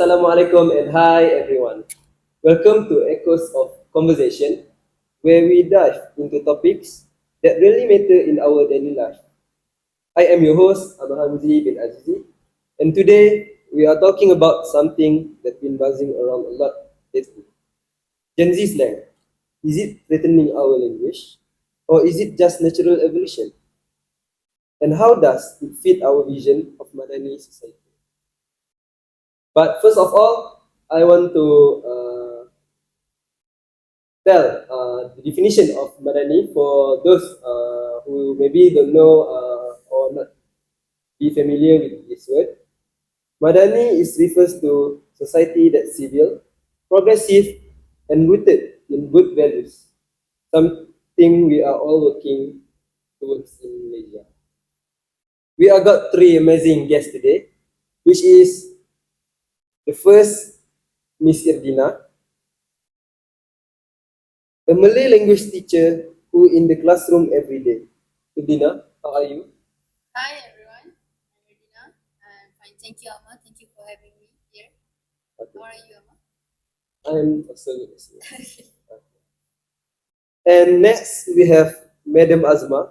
Assalamualaikum and hi everyone. Welcome to Echoes of Conversation, where we dive into topics that really matter in our daily life. I am your host, HAMZI bin AZIZI, and today we are talking about something that's been buzzing around a lot lately. Gen Z slang. Is it threatening our language? Or is it just natural evolution? And how does it fit our vision of Madani society? But first of all, I want to tell the definition of Madani for those who maybe don't know or not be familiar with this word. Madani is refers to society that's civil, progressive, and rooted in good values. Something we are all working towards in Malaysia. We have got three amazing guests today, which is the first, Miss IRDINA, a Malay language teacher who in the classroom every day. IRDINA, how are you? Hi everyone, I'm AZLI. I'm fine. Thank you, Amma. Thank you for having me here. Okay. How are you, Amma? I'm also good. Okay. And next we have Madam AZMA,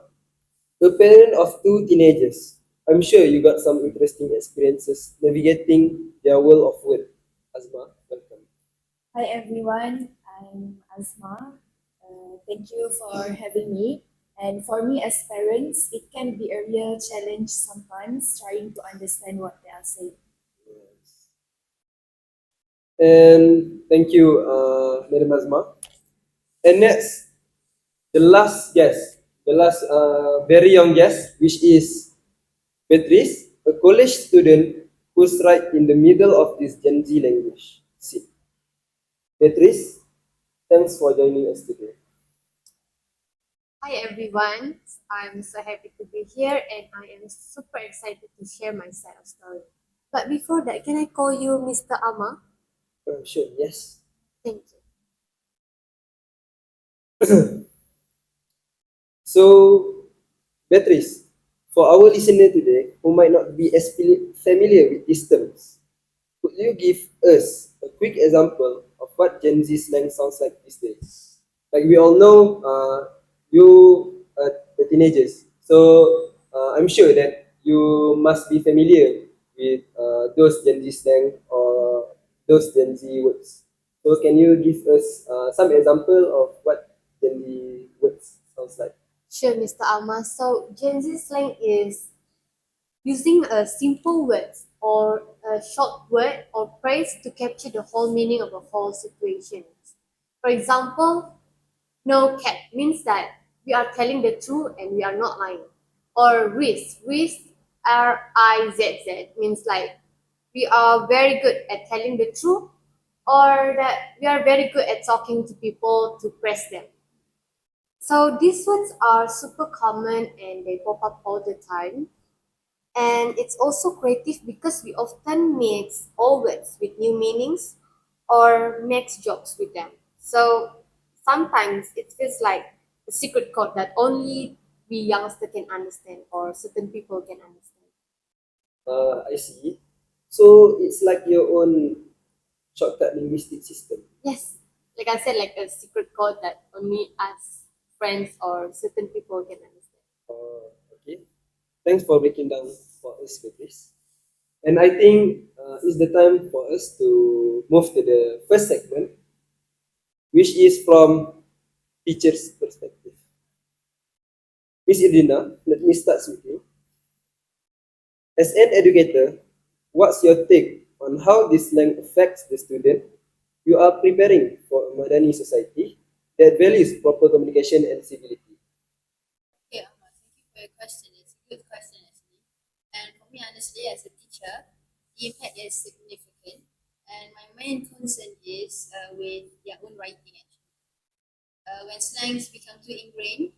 a parent of two teenagers. I'm sure you got some interesting experiences navigating their world of work. AZMA, welcome. Hi everyone, I'm AZMA. Thank you for having me. And for me as parents, it can be a real challenge sometimes trying to understand what they are saying. Yes. And thank you, Madam AZMA. And next, the last very young guest, which is BATRISYIA, a college student who's right in the middle of this Gen Z language. See, BATRISYIA, thanks for joining us today. Hi everyone, I'm so happy to be here and I am super excited to share my side of story. But before that, can I call you Mr. Amma? Sure, yes. Thank you. So, BATRISYIA, for our listener today who might not be as familiar with these terms, could you give us a quick example of what Gen Z slang sounds like these days? Like we all know, you are the teenagers, so I'm sure that you must be familiar with those Gen Z slang or those Gen Z words. So can you give us some example of what Gen Z words sounds like? Sure, Mr. Amma. So Gen Z slang is using a simple word or a short word or phrase to capture the whole meaning of a whole situation. For example, no cap means that we are telling the truth and we are not lying. Or risk, RIZZ means like we are very good at telling the truth or that we are very good at talking to people to press them. So these words are super common and they pop up all the time. And it's also creative because we often mix old words with new meanings or make jokes with them. So sometimes it feels like a secret code that only we youngsters can understand or certain people can understand. I see. So it's like your own shortcut linguistic system. Yes, like I said, like a secret code that only us friends or certain people can understand. Okay. Thanks for breaking down for us, Beatrice. And I think it's the time for us to move to the first segment, which is from teacher's perspective. Miss Irina, let me start with you. As an educator, what's your take on how this slang affects the student you are preparing for a Madani society that values proper communication and civility? Okay, Ahmad, thank you for your question. It's a good question actually. And for me, honestly, as a teacher, the impact is significant. And my main concern is with their own writing actually. When slangs become too ingrained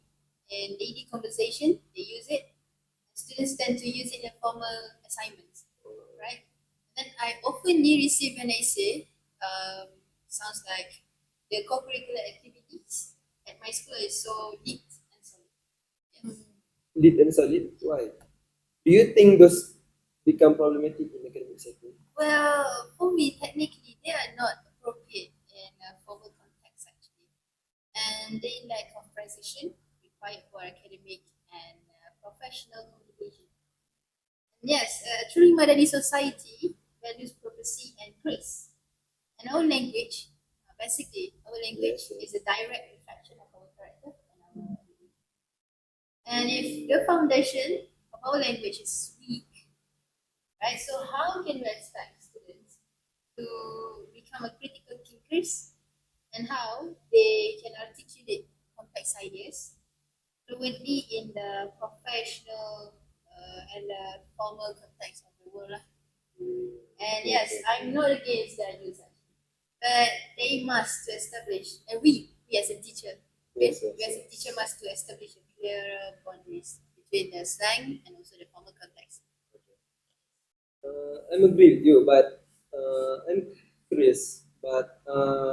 in daily conversation, they use it. Students tend to use it in formal assignments, right? Then I oftenly receive an essay, sounds like the co-curricular activities at my school is so neat and solid. Yes. Lead and solid? Why? Do you think those become problematic in academic setting? Well, for me, Madani society values prophecy and praise. And our language, basically, our language is a direct reflection of our character and our ability. And if the foundation of our language is weak, right? So how can we expect students to become a critical thinkers, and how they can articulate complex ideas fluently in the professional and the formal context of the world lah. And yes, I'm not against the ideas, but they must to establish, and we as a teacher, we as a teacher must to establish a clear boundaries between the slang and also the formal context. I'm agree with you, but I'm curious. But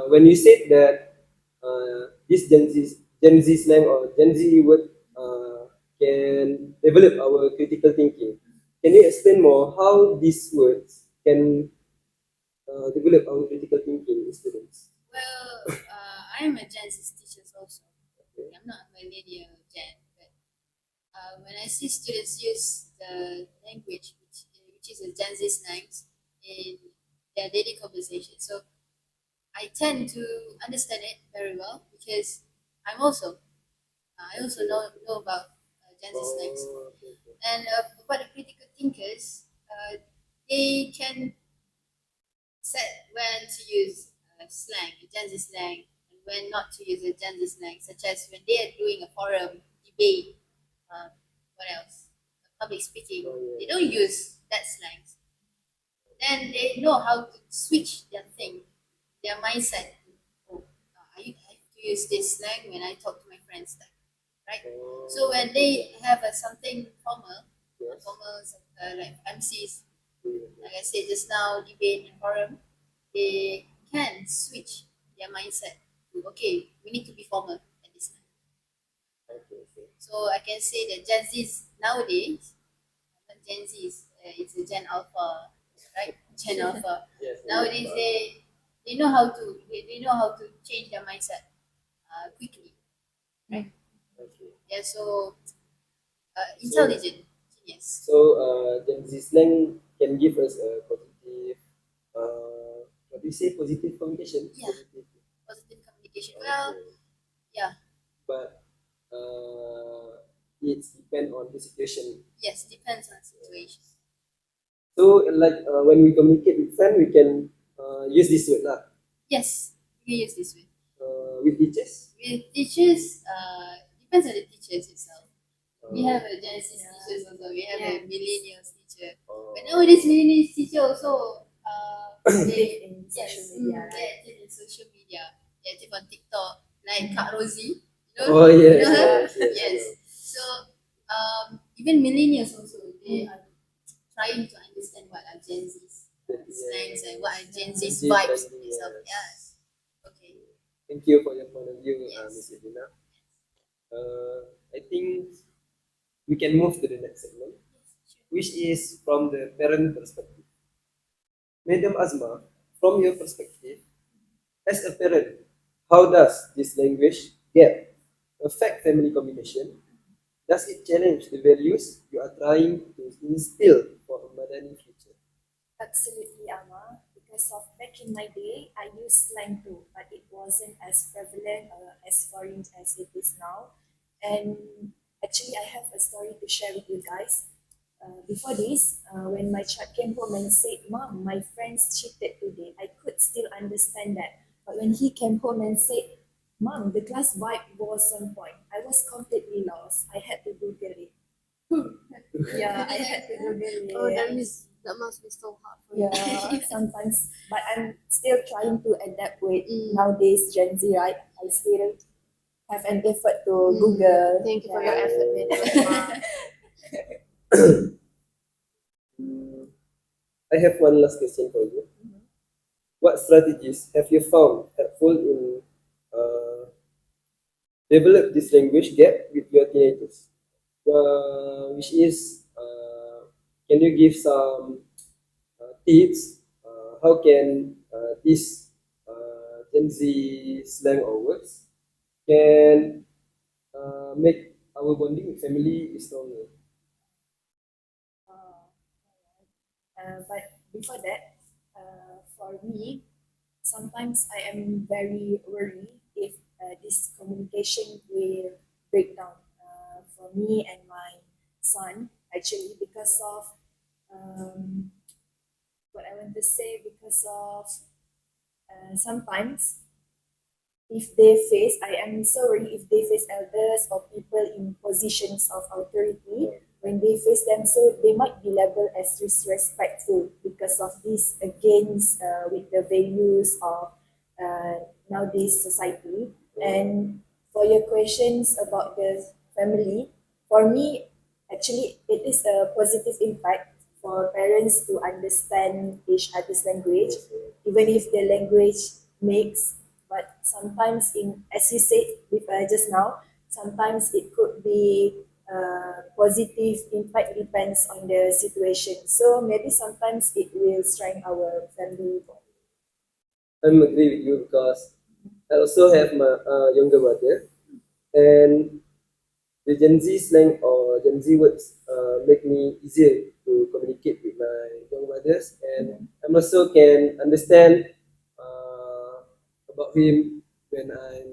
when you said that this Gen Z slang or Gen Z word can develop our critical thinking, can you explain more how these words can develop our critical thinking in students? Well, I'm a Gen Z teacher also. I'm not a millennial Gen, but when I see students use the language, which is a Gen Z slangs in their daily conversation, so I tend to understand it very well because I also know about Gen Z slangs. And about the critical thinkers, they can set when to use slang, Gen Z slang, and when not to use a Gen Z slang, such as when they are doing a forum debate. What else? Public speaking. They don't use that slang. Then they know how to switch their thing, their mindset. Oh, I have to use this slang when I talk to my friends, right? So when they have something formal, like MCs, like I said just now, debate and forum, they can switch their mindset to, okay, we need to be formal at this time. So I can say that Gen Zs nowadays, not Gen Zs, it's a Gen Alpha, right? Gen Alpha. Nowadays they know how to change their mindset quickly, right? Yeah, so intelligent, genius. So Gen Z slang can give us a positive, what do you say, positive communication? Yeah. Positive communication. Well, yeah. But it depends on the situation. Yes, depends on the situation. So like when we communicate with friends, we can use this word lah. Yes, we use this way. With teachers. With teachers, depends on the teachers itself. We have a Gen Z teachers also. We have a millennials teacher. But nowadays millennials teacher also they in social media, right? they're active in social media. They're active on TikTok, like Kak Rosie. Oh yes, You know her? yes. Yes. So even millennials also, they are trying to understand what are Gen Z's slangs and what are Gen Z's vibes itself. Yes. Okay. Thank you for your point of view, Yes. Ms. Edina. I think we can move to the next segment, which is from the parent perspective. Madam Azma, from your perspective, as a parent, how does this language gap affect family communication? Does it challenge the values you are trying to instill for a Madani future? Absolutely, Ama. Because of back in my day, I used slang too, but it wasn't as prevalent or as foreign as it is now. And actually, I have a story to share with you guys. Before this, when my child came home and said, "Mom, my friends cheated today," I could still understand that. But when he came home and said, "Mom, the class vibe was on point," I was completely lost. I had to Google it. Yeah, I had to Google it. Oh, that must be so hard for you. Yeah, sometimes, but I'm still trying to adapt with nowadays Gen Z, right? I still have an effort to Google. Thank you for your effort, Madam. I have one last question for you. What strategies have you found helpful in develop this language gap with your teenagers? Which is, can you give some tips? How can this Gen Z slang or words can make our bonding with family stronger? But before that, for me, sometimes I am very worried if this communication will break down for me and my son, actually, because of what I want to say, because of sometimes if they face, I am sorry, if they face elders or people in positions of authority, when they face them, so they might be labeled as disrespectful because of this against with the values of nowadays society. And for your questions about the family, for me, actually, it is a positive impact for parents to understand each other's language, even if the language makes, but sometimes in, as you said just now, sometimes it could be positive impact depends on the situation. So maybe sometimes it will strengthen our family bond. I'm agree with you because I also have my younger brother, and the Gen Z slang or Gen Z words make me easier to communicate with my young brothers, and I also can understand about him when I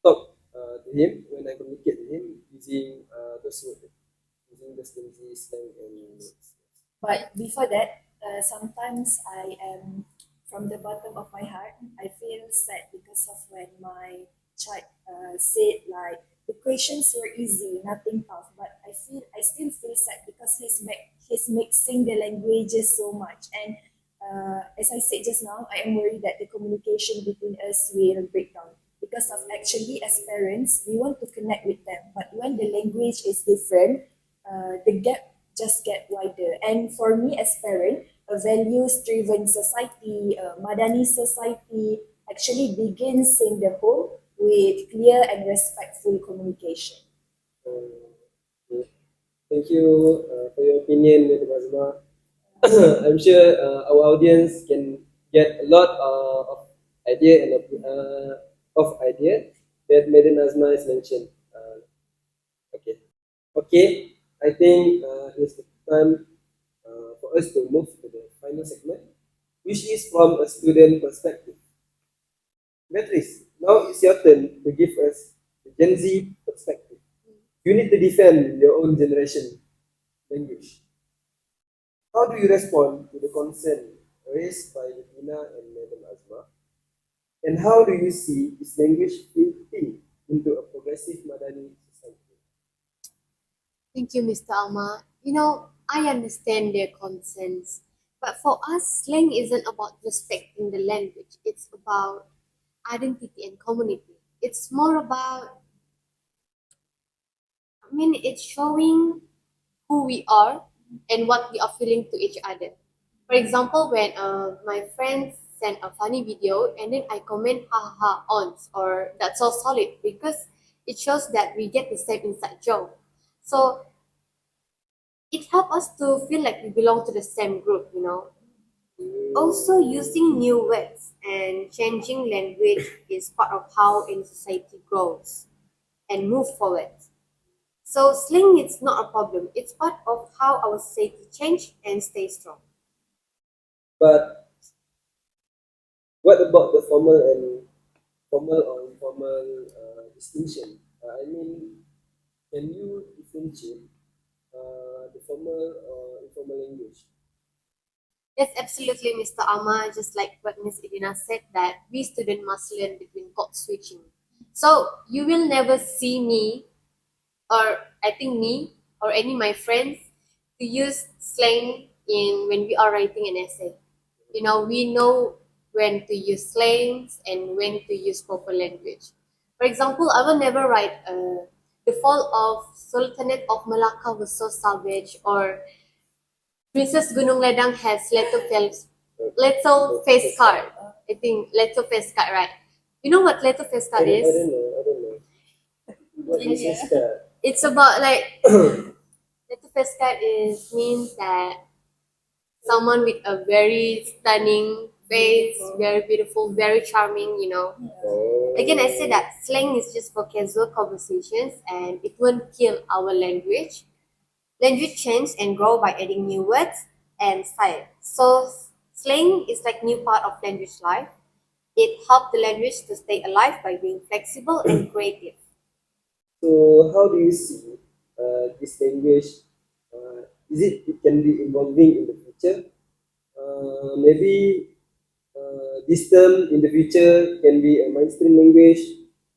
talk to him, when I communicate with him using those words, using the Gen Z slang and words. But before that, sometimes I am, from the bottom of my heart, I feel sad because of when my child said like the questions were easy, nothing tough. But I still feel sad because he's mixing the languages so much. And as I said just now, I am worried that the communication between us will break down. Because of actually as parents, we want to connect with them. But when the language is different, the gap just get wider. And for me as parent, a values-driven society, a Madani society actually begins in the home with clear and respectful communication. Okay. Thank you for your opinion, Madam Azma. I'm sure our audience can get a lot of idea and idea that Madam Azma has mentioned. Okay. Okay, I think it's the time for us to move to the final segment, which is from a student perspective. Beatrice, now it's your turn to give us the Gen Z perspective. You need to defend your own generation language. How do you respond to the concern raised by Tina and Madam Azma? And how do you see this language fitting into a progressive Madani society? Thank you, Mr. Alma. I understand their concerns, but for us, slang isn't about respecting the language. It's about identity and community. It's more about, it's showing who we are and what we are feeling to each other. For example, when my friends send a funny video and then I comment ha ha ons or that's so solid because it shows that we get the same inside joke. So it helps us to feel like we belong to the same group. Also, using new words and changing language is part of how a society grows and move forward. So slang is not a problem. It's part of how our society change and stay strong. But what about the formal or informal distinction? I mean, can you differentiate the formal or informal language? Yes, absolutely, Mr. Amar. Just like what Ms. Idina said, that we students must learn between code switching. So you will never see me, or I think me, or any of my friends, to use slang in when we are writing an essay. We know when to use slangs and when to use proper language. For example, I will never write the fall of Sultanate of Malacca was so savage, or Princess Gunung Ledang has little face card. I think little face card, right? You know what little face card I is? don't know. I don't know. What is Yeah. this card? It's about like little face card is means that someone with a very stunning face, very beautiful, very charming. Oh. Again, I say that slang is just for casual conversations and it won't kill our language. Language change and grow by adding new words and style. So slang is like new part of language life. It helps the language to stay alive by being flexible and creative. So how do you see this language? Is it can be evolving in the future? Maybe this term in the future can be a mainstream language,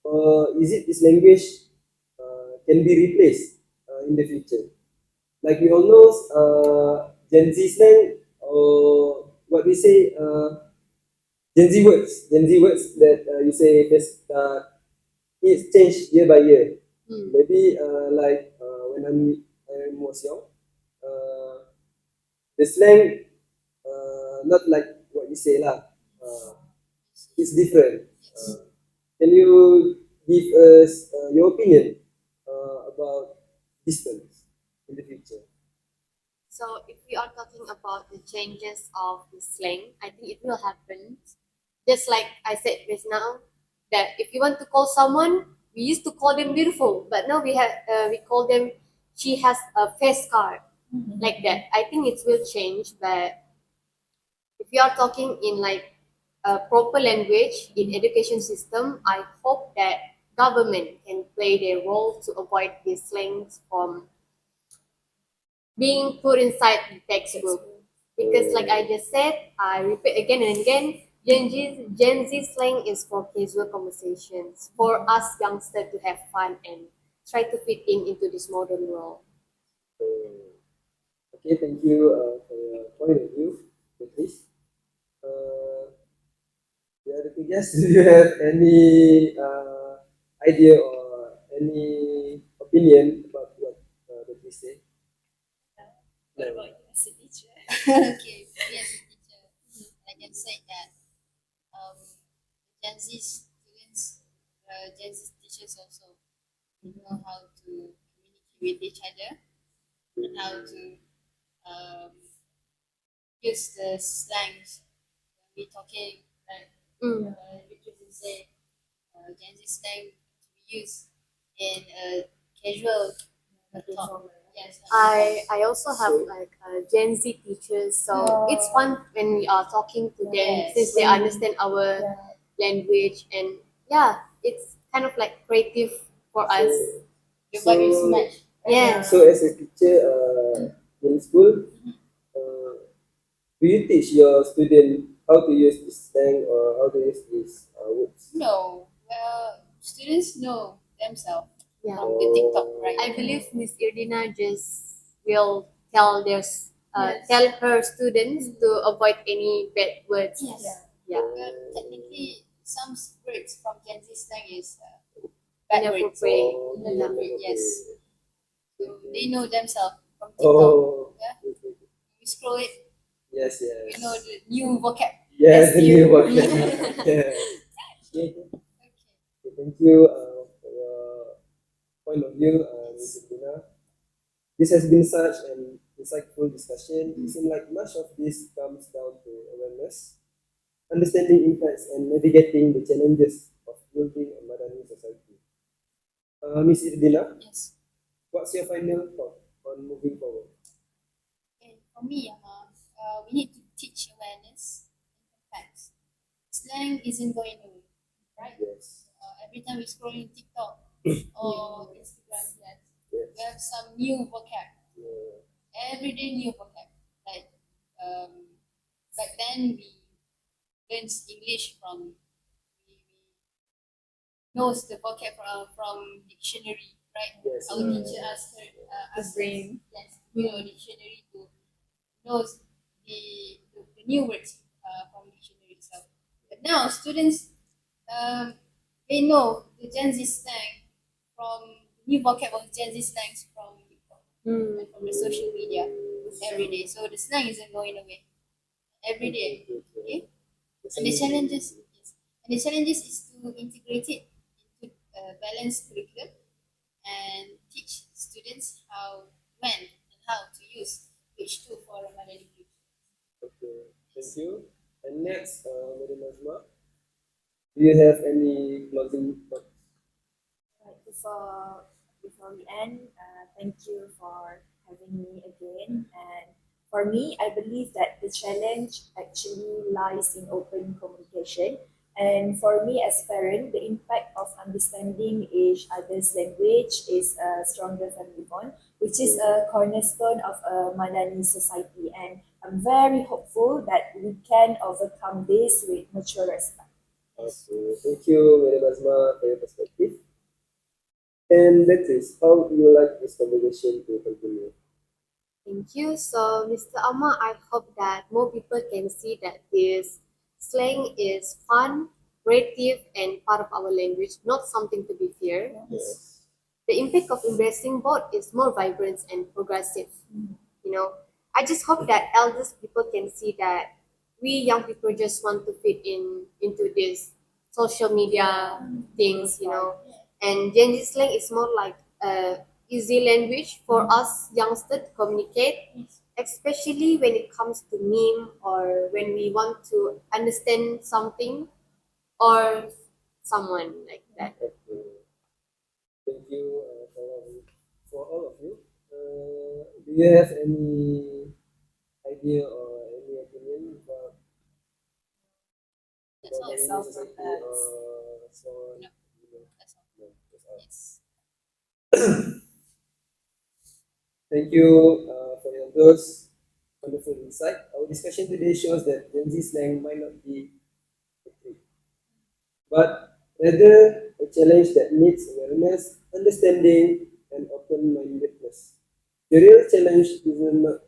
or is it this language can be replaced in the future? Like we all know, Gen Z slang, or what we say, Gen Z words that you say it's changed year by year. Maybe when I was young, uh, the slang not like what you say lah. It's different. Can you give us your opinion about distance in the future? So if we are talking about the changes of the slang, I think it will happen. Just like I said just now, that if you want to call someone, we used to call them beautiful, but now we call them she has a face card, like that. I think it will change, but if you are talking in like a proper language in education system, I hope that government can play their role to avoid these slangs from being put inside the textbook. Because like I just said, I repeat again and again, Gen Z slang is for casual conversations, for us youngsters to have fun and try to fit in into this modern world. Okay, thank you for your point of view, Beatrice. Uh, the other thing, yes, do you have any idea or any opinion about what Beatrice said? What about you as a teacher? Okay, me as a teacher, I can say that um, Gen Z students, Gen Z teachers also know how to communicate with each other and how to um, use the slangs when we talking. Like we could say Gen Z slang to be used in a casual talk. Yes. I also have like Gen Z teachers, so it's fun when we are talking to them Yes. since they understand our language, and yeah, it's kind of like creative for us. The vibe is match. Yeah. So as a teacher in school, do you teach your student how to use this slang or how to use these words? No, well, students know themselves Yeah. from the TikTok, right? I believe Miss Irdina just will tell Yes. tell her students to avoid any bad words. Yes. Yeah. Well, technically, some words from Gen Z slang is bad words. Inappropriate. Inappropriate, yes. So they know themselves from TikTok. Oh, Yeah. We scroll it, yes, we yes. know the new vocab. Yes, the SU. new one. Yeah. Okay, Okay. thank you for your point of view, Ms. Dina. This has been such an insightful discussion. It seems like much of this comes down to awareness, understanding impacts, and navigating the challenges of building a Madani society. Ms. Irdina, Yes. what's your final thought on moving forward? And for me, we need to teach awareness and facts. Slang isn't going away, right? Yes. Every time we scroll in TikTok or Instagram, yes, we Yes. have some new vocab. Yeah. Everyday new vocab. Like back then we learned English from we knows the vocab from dictionary, right? Yes. Our teacher asked her asked us, brain. yes, we know dictionary to knows the new words from dictionary itself. But now students they know the Gen Z slang from new vocab of Gen Z slangs from TikTok and from the social media every day. So the slang isn't going away every day. Okay, and the challenges yes, and the challenges is to integrate it into a balanced curriculum and teach students how, when, and how to use each tool for a Madani future. Okay, thank you. And next, Madam Azma, do you have any closing thoughts? Right, before we end, thank you for having me again. And for me, I believe that the challenge actually lies in open communication. And for me as parent, the impact of understanding each other's language is a stronger family bond, which is a cornerstone of a Madani society. And I'm very hopeful that we can overcome this with mutual respect. Okay, thank you, Madam Azma, for your perspective. And that is how you like this conversation to continue. Thank you. So, Mr. Amar, I hope that more people can see that this slang is fun, creative, and part of our language, not something to be feared. Yes. The impact of embracing both is more vibrant and progressive. You know, I just hope that elders people can see that we young people just want to fit in into this social media things, and Gen Z slang is more like a easy language for us youngsters to communicate, especially when it comes to meme or when we want to understand something or someone like that. Okay. Thank you for all of you. Do you have any idea or any opinion about That's all. Madani society or so on? No. No, That's all. that's all. Yes. Thank you for those wonderful insight. Our discussion today shows that Gen Z slang might not be a trick, but rather a challenge that needs awareness, understanding, and open-mindedness. The real challenge isn't not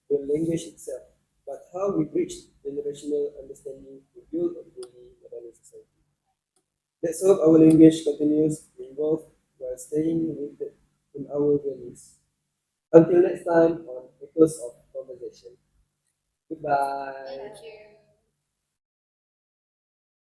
the language itself, but how we bridge generational understanding to build a truly modern society. Let's hope our language continues to evolve while staying rooted in our values. Until next time on Echoes of Conversation. Goodbye. Thank you.